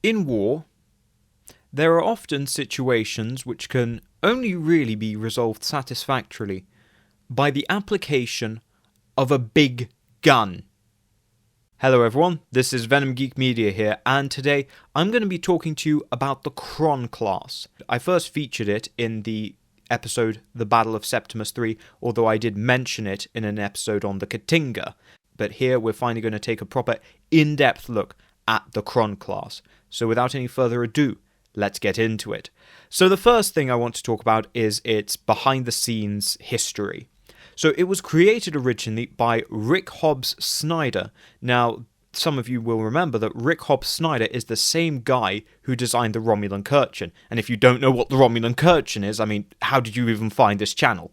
In war, there are often situations which can only really be resolved satisfactorily by the application of a big gun. Hello everyone, this is Venom Geek Media here, and today I'm going to be talking to you about the Kron Class. I first featured it in the episode The Battle of Septimus III, although I did mention it in an episode on the Ktinga. But here we're finally going to take a proper in-depth look at the Kron Class. So without any further ado, let's get into it. So the first thing I want to talk about is its behind-the-scenes history. So it was created originally by Rick Hobbs Snyder. Now, some of you will remember that Rick Hobbs Snyder is the same guy who designed the Romulan Curtain. And if you don't know what the Romulan Curtain is, I mean, how did you even find this channel?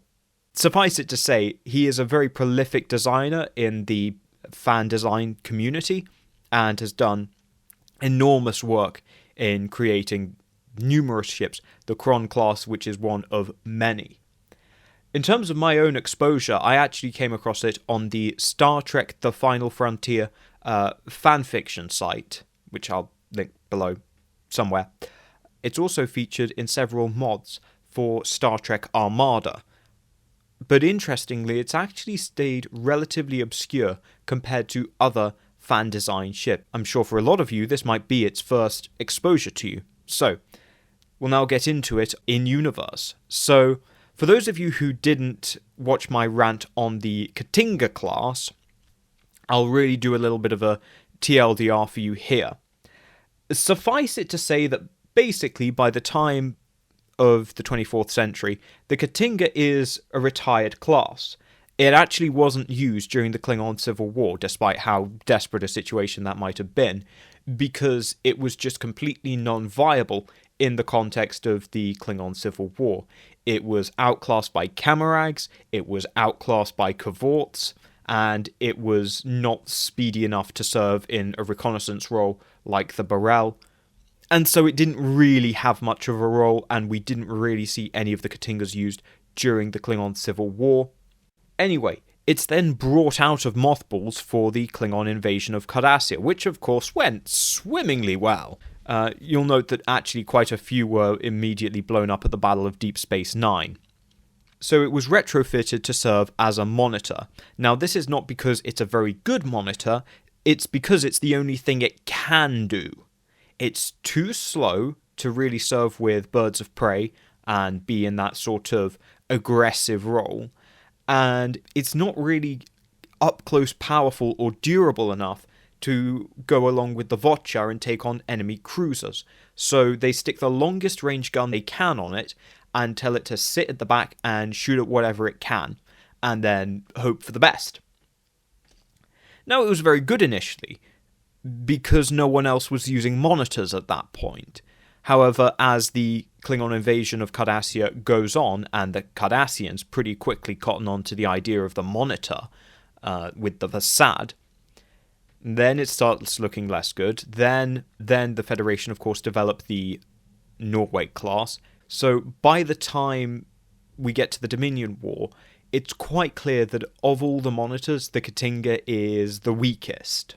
Suffice it to say, he is a very prolific designer in the fan design community and has done enormous work in creating numerous ships, the Kron Class, which is one of many. In terms of my own exposure, I actually came across it on the Star Trek The Final Frontier fanfiction site, which I'll link below somewhere. It's also featured in several mods for Star Trek Armada. But interestingly, it's actually stayed relatively obscure compared to other fan design ships. I'm sure for a lot of you, this might be its first exposure to you. So, we'll now get into it in universe. So, for those of you who didn't watch my rant on the Ktinga class, I'll really do a little bit of a TLDR for you here. Suffice it to say that basically by the time of the 24th century, the Ktinga is a retired class. It actually wasn't used during the Klingon Civil War, despite how desperate a situation that might have been, because it was just completely non-viable in the context of the Klingon Civil War. It was outclassed by Camarags, it was outclassed by Cavorts, and it was not speedy enough to serve in a reconnaissance role like the Burrell. And so it didn't really have much of a role, and we didn't really see any of the Ktingas used during the Klingon Civil War. Anyway, it's then brought out of mothballs for the Klingon invasion of Cardassia, which of course went swimmingly well. You'll note that actually quite a few were immediately blown up at the Battle of Deep Space Nine. So it was retrofitted to serve as a monitor. Now this is not because it's a very good monitor, it's because it's the only thing it can do. It's too slow to really serve with birds of prey and be in that sort of aggressive role, and it's not really up-close powerful or durable enough to go along with the Vorcha and take on enemy cruisers. So they stick the longest range gun they can on it and tell it to sit at the back and shoot at whatever it can, and then hope for the best. Now it was very good initially, because no one else was using monitors at that point. However, as the Klingon invasion of Cardassia goes on, and the Cardassians pretty quickly cotton on to the idea of the monitor with the facade, then it starts looking less good. Then the Federation, of course, developed the Norway class. So by the time we get to the Dominion War, it's quite clear that of all the monitors, the Ktinga is the weakest.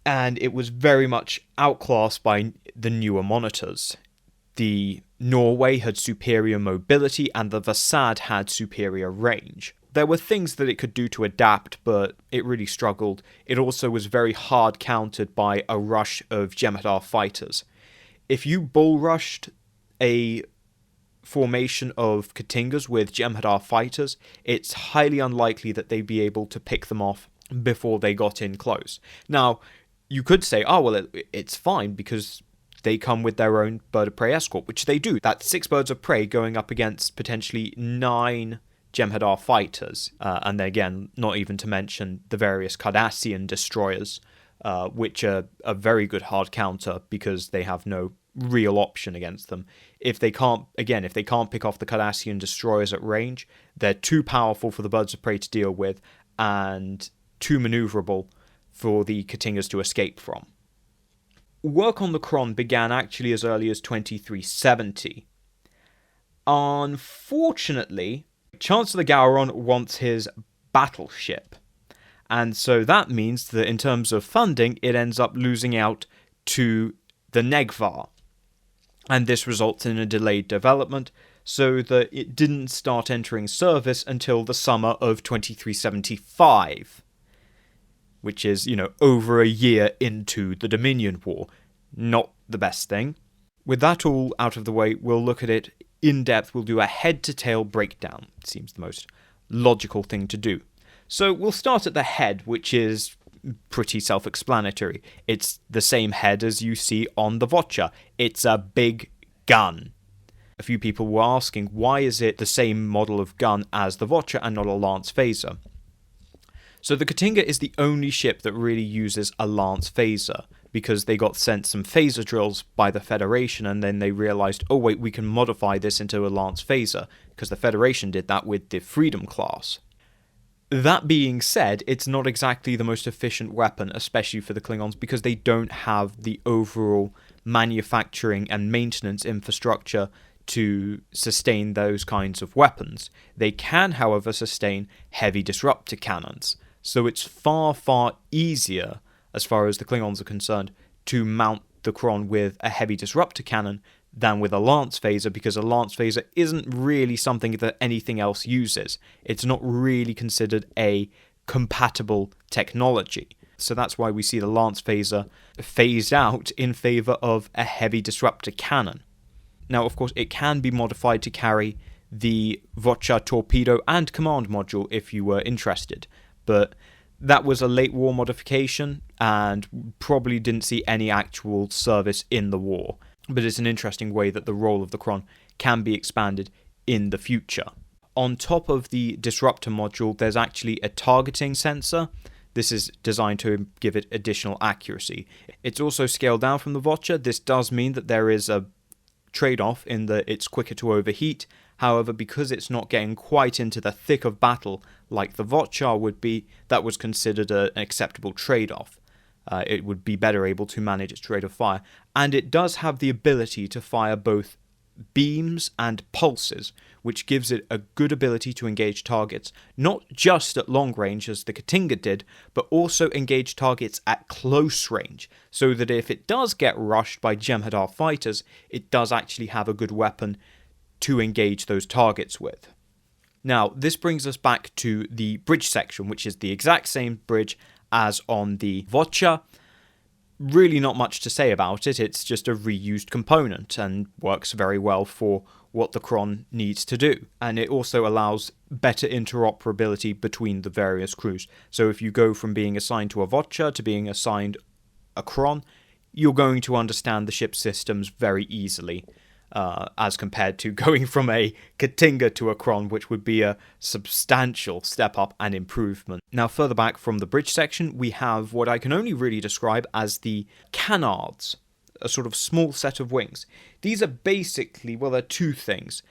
And it was very much outclassed by the newer monitors. The Norway had superior mobility, and the Vasad had superior range. There were things that it could do to adapt, but it really struggled. It also was very hard countered by a rush of jem'hadar fighters. If you bull rushed a formation of Ktingas with jem'hadar fighters, it's highly unlikely that they'd be able to pick them off before they got in close. Now, you could say, oh, well, it's fine because they come with their own bird of prey escort, which they do. That's 6 birds of prey going up against potentially 9 jem'hadar fighters. And then again, not even to mention the various Cardassian destroyers, which are a very good hard counter because they have no real option against them. If they can't pick off the Cardassian destroyers at range, they're too powerful for the birds of prey to deal with and too maneuverable for the Ktingas to escape from. Work on the Kron began actually as early as 2370. Unfortunately, Chancellor Gowron wants his battleship, and so that means that in terms of funding, it ends up losing out to the Negh'var. And this results in a delayed development, so that it didn't start entering service until the summer of 2375. Which is, over a year into the Dominion War. Not the best thing. With that all out of the way, we'll look at it in depth. We'll do a head-to-tail breakdown. It seems the most logical thing to do. So we'll start at the head, which is pretty self-explanatory. It's the same head as you see on the Vorcha. It's a big gun. A few people were asking, why is it the same model of gun as the Vorcha and not a lance phaser? So the Ktinga is the only ship that really uses a lance phaser, because they got sent some phaser drills by the Federation, and then they realized, oh wait, we can modify this into a lance phaser, because the Federation did that with the Freedom Class. That being said, it's not exactly the most efficient weapon, especially for the Klingons, because they don't have the overall manufacturing and maintenance infrastructure to sustain those kinds of weapons. They can, however, sustain heavy disruptor cannons, so it's far, far easier, as far as the Klingons are concerned, to mount the Kron with a heavy disruptor cannon than with a lance phaser, because a lance phaser isn't really something that anything else uses. It's not really considered a compatible technology. So that's why we see the lance phaser phased out in favour of a heavy disruptor cannon. Now, of course, it can be modified to carry the Vorcha torpedo and command module if you were interested, but that was a late war modification and probably didn't see any actual service in the war. But it's an interesting way that the role of the Kron can be expanded in the future. On top of the disruptor module, there's actually a targeting sensor. This is designed to give it additional accuracy. It's also scaled down from the Vorcha. This does mean that there is a trade-off in that it's quicker to overheat. However, because it's not getting quite into the thick of battle like the Vorcha would be, that was considered an acceptable trade-off. It would be better able to manage its rate of fire. And it does have the ability to fire both beams and pulses, which gives it a good ability to engage targets, not just at long range as the Ktinga did, but also engage targets at close range, so that if it does get rushed by jem'hadar fighters, it does actually have a good weapon to engage those targets with. Now, this brings us back to the bridge section, which is the exact same bridge as on the Vorcha. Really not much to say about it, it's just a reused component and works very well for what the Kron needs to do. And it also allows better interoperability between the various crews. So if you go from being assigned to a Vorcha to being assigned a Kron, you're going to understand the ship systems very easily, as compared to going from a Ktinga to a Kron, which would be a substantial step up and improvement. Now, further back from the bridge section, we have what I can only really describe as the canards, a sort of small set of wings. These are basically, well, they're two things.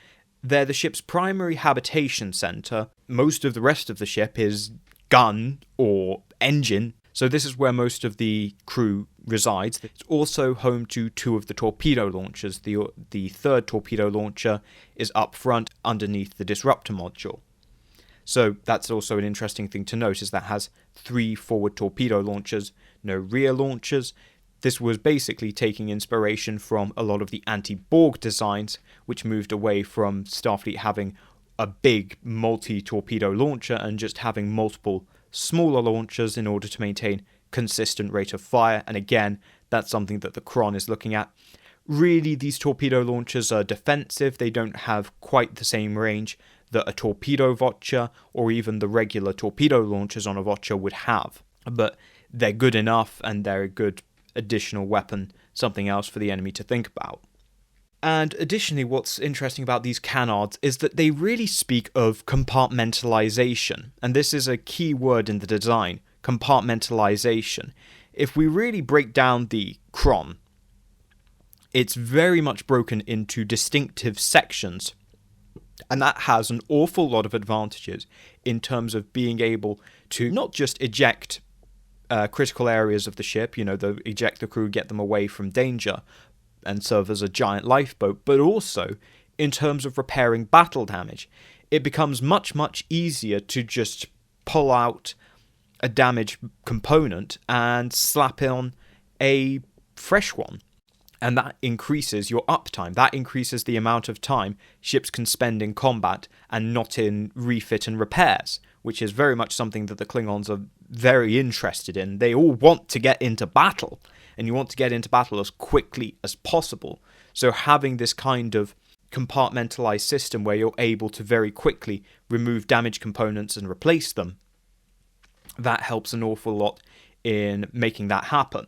They're the ship's primary habitation center. Most of the rest of the ship is gun or engine, so this is where most of the crew resides. It's also home to two of the torpedo launchers. The third torpedo launcher is up front underneath the disruptor module. So that's also an interesting thing to note, is that it has 3 forward torpedo launchers, no rear launchers. This was basically taking inspiration from a lot of the anti-Borg designs, which moved away from Starfleet having a big multi-torpedo launcher and just having multiple smaller launchers in order to maintain consistent rate of fire. And again, that's something that the Kron is looking at. Really, these torpedo launchers are defensive. They don't have quite the same range that a torpedo Vorcha or even the regular torpedo launchers on a Vorcha would have. But they're good enough, and they're a good additional weapon, something else for the enemy to think about. And additionally, what's interesting about these canards is that they really speak of compartmentalization. And this is a key word in the design, compartmentalization. If we really break down the Kron, it's very much broken into distinctive sections. And that has an awful lot of advantages in terms of being able to not just eject critical areas of the ship, eject the crew, get them away from danger, and serve as a giant lifeboat, but also in terms of repairing battle damage. It becomes much, much easier to just pull out a damaged component and slap on a fresh one. And that increases your uptime. That increases the amount of time ships can spend in combat and not in refit and repairs, which is very much something that the Klingons are very interested in. They all want to get into battle, and you want to get into battle as quickly as possible. So having this kind of compartmentalized system where you're able to very quickly remove damaged components and replace them, that helps an awful lot in making that happen.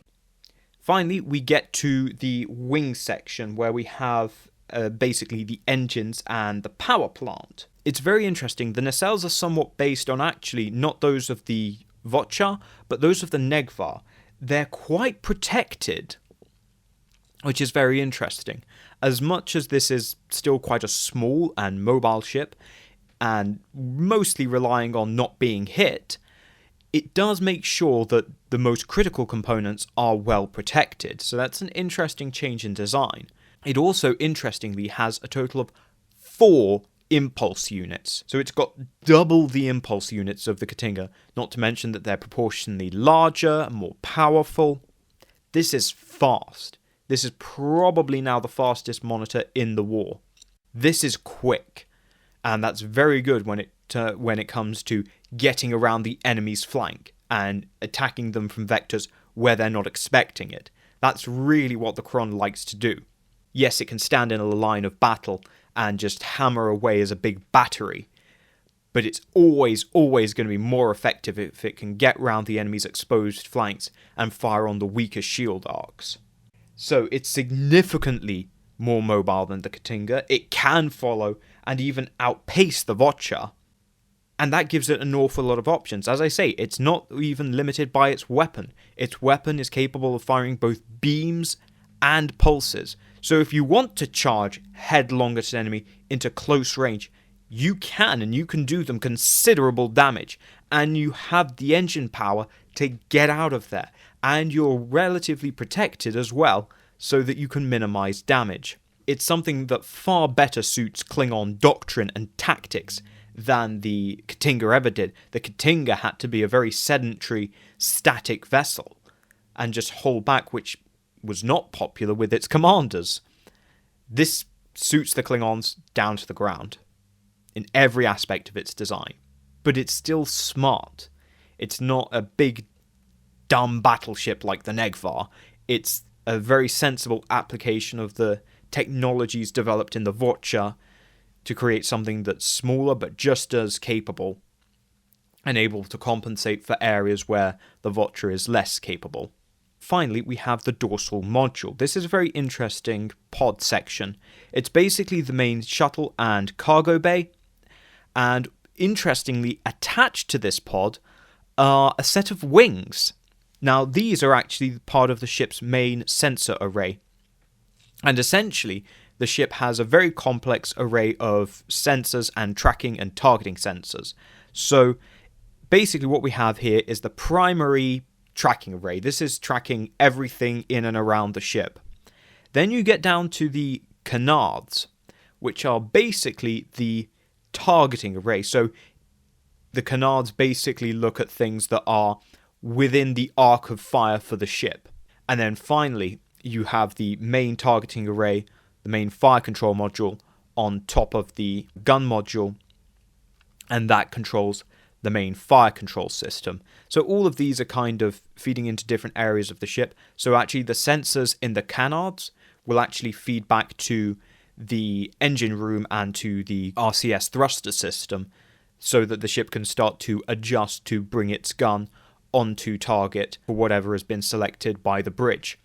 Finally, we get to the wing section where we have basically the engines and the power plant. It's very interesting. The nacelles are somewhat based on actually not those of the Vorcha, but those of the Negh'var. They're quite protected, which is very interesting. As much as this is still quite a small and mobile ship, and mostly relying on not being hit, it does make sure that the most critical components are well protected, so that's an interesting change in design. It also, interestingly, has a total of 4 impulse units, so it's got double the impulse units of the K't'inga, not to mention that they're proportionally larger and more powerful. This is fast. This is probably now the fastest monitor in the war. This is quick, and that's very good when it comes to getting around the enemy's flank and attacking them from vectors where they're not expecting it. That's really what the Kron likes to do. Yes, it can stand in a line of battle and just hammer away as a big battery, but it's always going to be more effective if it can get round the enemy's exposed flanks and fire on the weaker shield arcs. So it's significantly more mobile than the K't'inga. It can follow and even outpace the Vorcha, and that gives it an awful lot of options. As I say, it's not even limited by its weapon. Its weapon is capable of firing both beams and pulses. So if you want to charge headlong at an enemy into close range, you can, and you can do them considerable damage. And you have the engine power to get out of there. And you're relatively protected as well, so that you can minimize damage. It's something that far better suits Klingon doctrine and tactics than the K't'inga ever did. The K't'inga had to be a very sedentary, static vessel and just hold back, which was not popular with its commanders. This suits the Klingons down to the ground in every aspect of its design. But it's still smart. It's not a big, dumb battleship like the Negh'var. It's a very sensible application of the technologies developed in the Vorcha to create something that's smaller but just as capable and able to compensate for areas where the Vorcha is less capable. Finally, we have the dorsal module. This is a very interesting pod section. It's basically the main shuttle and cargo bay, and interestingly, attached to this pod are a set of wings. Now, these are actually part of the ship's main sensor array, and essentially, the ship has a very complex array of sensors and tracking and targeting sensors. So basically what we have here is the primary tracking array. This is tracking everything in and around the ship. Then you get down to the canards, which are basically the targeting array. So the canards basically look at things that are within the arc of fire for the ship. And then finally, you have the main targeting array, the main fire control module on top of the gun module, and that controls the main fire control system. So all of these are kind of feeding into different areas of the ship. So actually the sensors in the canards will actually feed back to the engine room and to the RCS thruster system, so that the ship can start to adjust to bring its gun onto target for whatever has been selected by the bridge.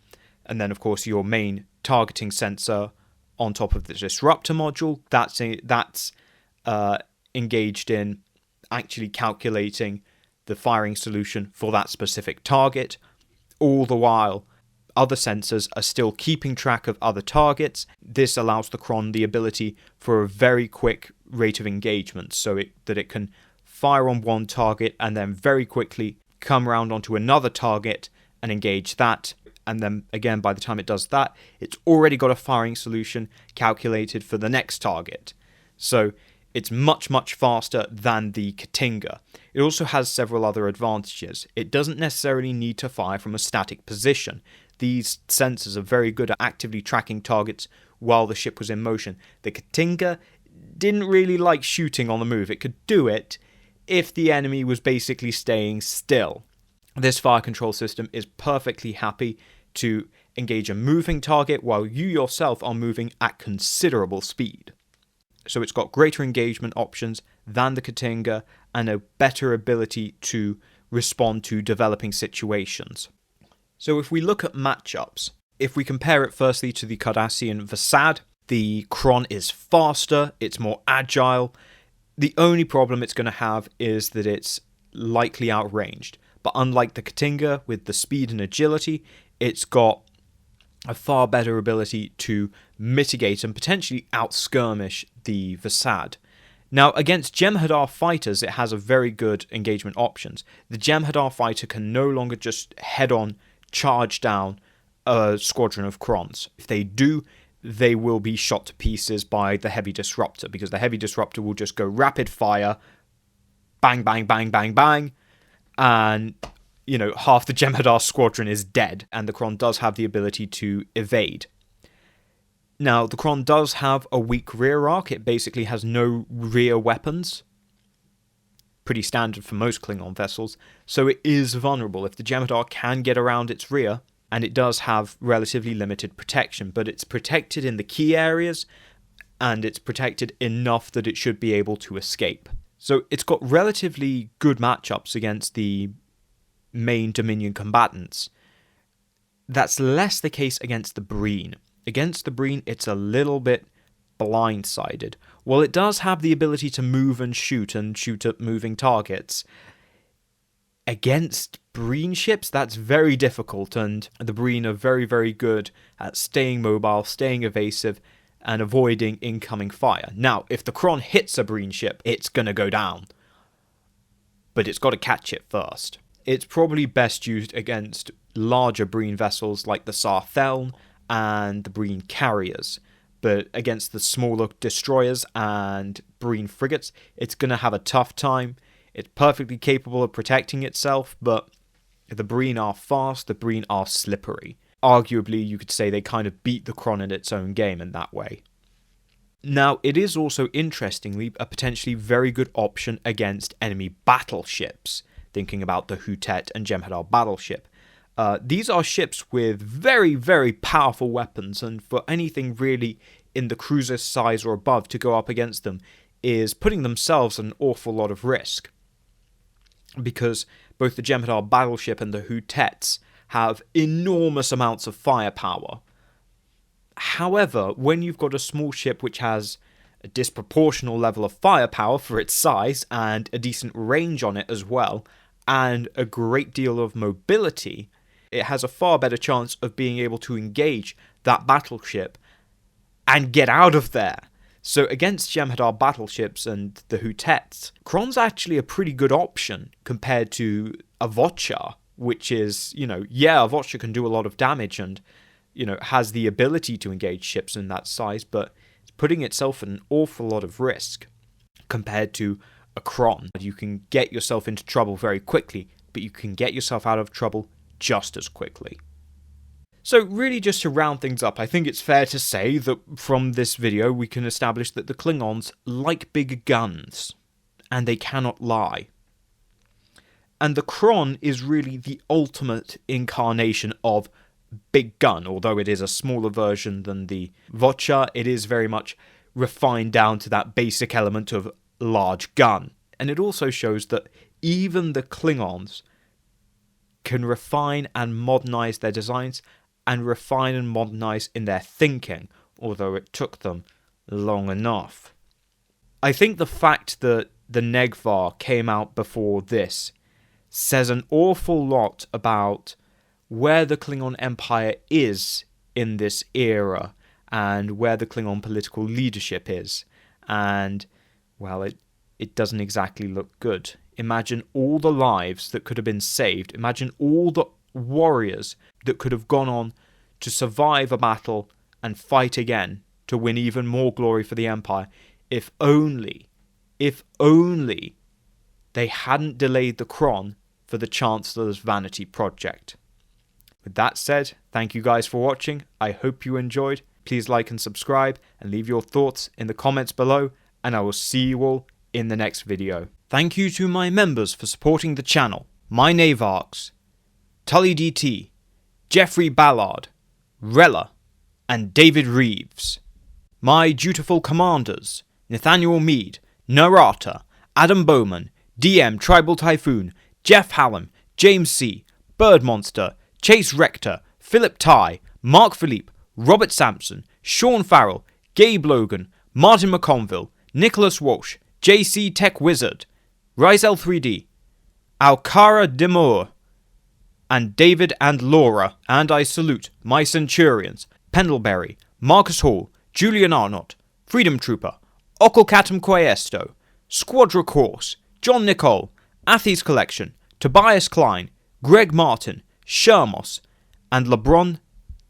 And then of course your main targeting sensor on top of the disruptor module, that's engaged in actually calculating the firing solution for that specific target. All the while, other sensors are still keeping track of other targets. This allows the Kron the ability for a very quick rate of engagement, so that it can fire on one target and then very quickly come around onto another target and engage that. And then again, by the time it does that, it's already got a firing solution calculated for the next target. So it's much, much faster than the K't'inga. It also has several other advantages. It doesn't necessarily need to fire from a static position. these sensors are very good at actively tracking targets while the ship was in motion. The Katinga didn't really like shooting on the move. It could do it if the enemy was basically staying still. This fire control system is perfectly happy to engage a moving target while you yourself are moving at considerable speed. So it's got greater engagement options than the Katinga and a better ability to respond to developing situations. So if we look at matchups, if we compare it firstly to the Cardassian Vasad, the Kron is faster, it's more agile. The only problem it's going to have is that it's likely outranged. But unlike the Katinga with the speed and agility, it's got a far better ability to mitigate and potentially outskirmish the Vasad. Now, against jem'hadar fighters, it has a very good engagement options. The jem'hadar fighter can no longer just head-on charge down a squadron of Krons. If they do, they will be shot to pieces by the heavy disruptor, because the heavy disruptor will just go rapid fire, bang, bang, bang, bang, bang, and half the jem'hadar squadron is dead, and the Kron does have the ability to evade. Now, the Kron does have a weak rear arc. It basically has no rear weapons. Pretty standard for most Klingon vessels. So it is vulnerable. If the jem'hadar can get around its rear, and it does have relatively limited protection, but it's protected in the key areas, and it's protected enough that it should be able to escape. So it's got relatively good matchups against the main Dominion combatants. That's less the case against the Breen. Against the Breen, it's a little bit blindsided. While it does have the ability to move and shoot at moving targets, against Breen ships, that's very difficult, and the Breen are very, very good at staying mobile, staying evasive, and avoiding incoming fire. Now, if the Kron hits a Breen ship, it's going to go down. But it's got to catch it first. It's probably best used against larger Breen vessels like the Sartheln and the Breen carriers. But against the smaller destroyers and Breen frigates, it's going to have a tough time. It's perfectly capable of protecting itself, but the Breen are fast, the Breen are slippery. Arguably, you could say they kind of beat the Kron in its own game in that way. Now, it is also, interestingly, a potentially very good option against enemy battleships, thinking about the Hutet and Jem'hadar battleship. These are ships with very, very powerful weapons, and for anything really in the cruiser size or above to go up against them is putting themselves at an awful lot of risk. Because both the Jem'hadar battleship and the Hutets have enormous amounts of firepower. However, when you've got a small ship which has a disproportional level of firepower for its size and a decent range on it as well, and a great deal of mobility, it has a far better chance of being able to engage that battleship and get out of there. So against Jem'hadar battleships and the Hutets, Kron's actually a pretty good option compared to a Vorcha, which is, a Vorcha can do a lot of damage and, has the ability to engage ships in that size, but it's putting itself at an awful lot of risk compared to a Kron. You can get yourself into trouble very quickly, but you can get yourself out of trouble just as quickly. So really, just to round things up, I think it's fair to say that from this video we can establish that the Klingons like big guns, and they cannot lie. And the Kron is really the ultimate incarnation of big gun. Although it is a smaller version than the Vorcha, it is very much refined down to that basic element of large gun. And it also shows that even the Klingons can refine and modernize their designs and refine and modernize in their thinking, although it took them long enough. I think the fact that the Negh'var came out before this says an awful lot about where the Klingon Empire is in this era and where the Klingon political leadership is. And, well, it doesn't exactly look good. Imagine all the lives that could have been saved. Imagine all the warriors that could have gone on to survive a battle and fight again to win even more glory for the Empire, if only they hadn't delayed the Kron for the Chancellor's vanity project. With that said, thank you guys for watching. I hope you enjoyed. Please like and subscribe and leave your thoughts in the comments below, and I will see you all in the next video. Thank you to my members for supporting the channel. My Navarks, Tully DT, Jeffrey Ballard, Rella, and David Reeves. My dutiful commanders, Nathaniel Mead, Narata, Adam Bowman, DM Tribal Typhoon, Jeff Hallam, James C., Bird Monster, Chase Rector, Philip Ty, Mark Philippe, Robert Sampson, Sean Farrell, Gabe Logan, Martin McConville, Nicholas Walsh, JC Tech Wizard, Rizel 3D, Alcara Demore, and David and Laura. And I salute my Centurions, Pendlebury, Marcus Hall, Julian Arnott, Freedom Trooper, Oculcatum Quaesto, Squadra Course, John Nicole, Athys Collection, Tobias Klein, Greg Martin, Shermos, and LeBron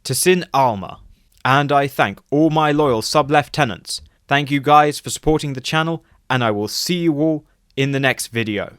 Tessin Alma. And I thank all my loyal sub-lieutenants. Thank you guys for supporting the channel, and I will see you all in the next video.